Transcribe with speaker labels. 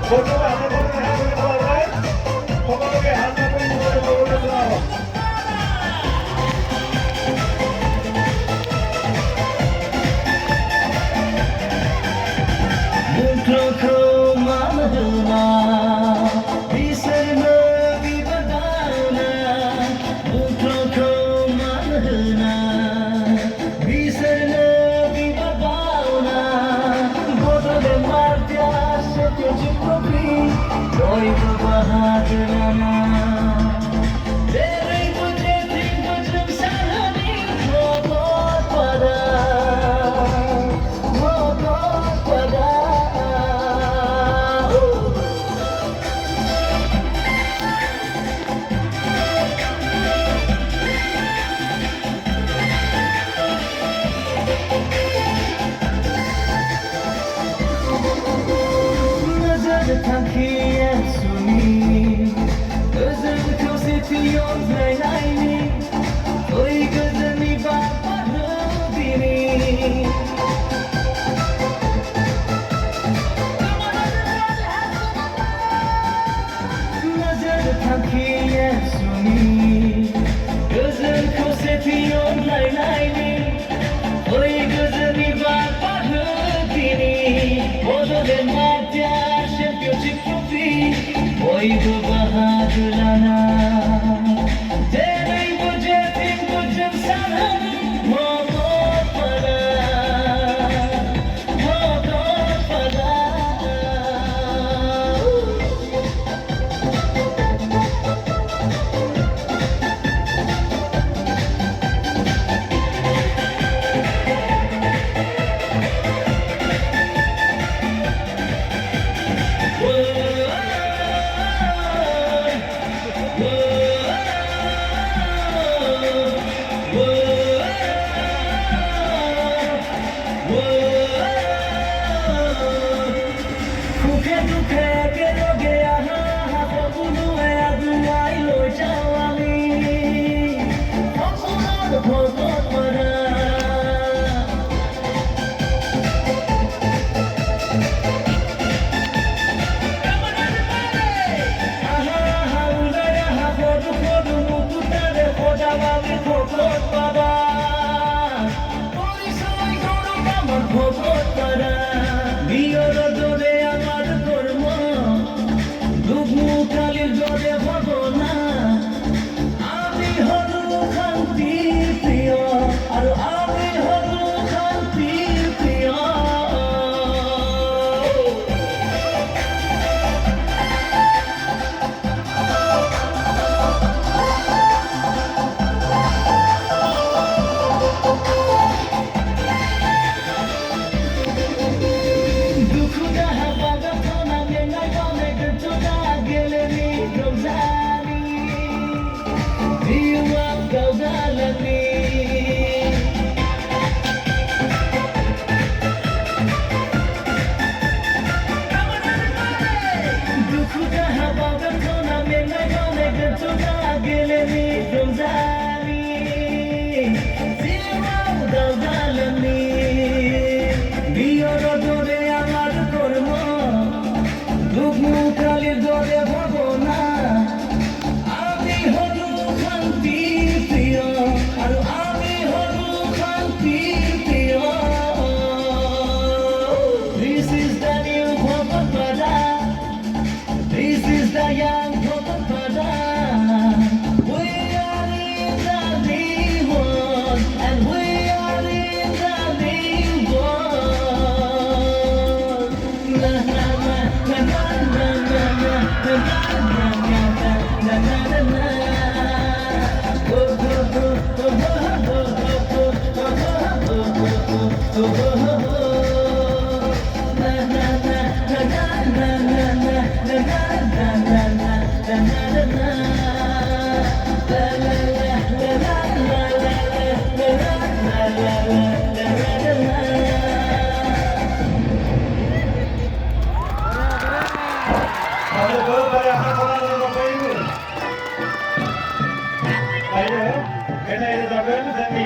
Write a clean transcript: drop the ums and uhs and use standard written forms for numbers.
Speaker 1: বন্ধুরা হাতে করে হ্যাঁ করে দেওয়া যায় সকলকে হাত করে বলে দেওয়া হোক
Speaker 2: Oi, Bahadrana. Very good evening, good Salami. Mogot pada, mogot pada. Nazar thanki. Gözüm kosetiyor fenayni Oy gözümü bakmadı biri Nazar takiye suni Gözüm kosetiyor fenayni Oy gözümü bakmadı biri Odo de madya şepyo çıkıpi Oy bu Bahadrana Terai mujhe tin kujh sanam mogot pada mogot pada
Speaker 1: Ayo, kena itu tak kena, tapi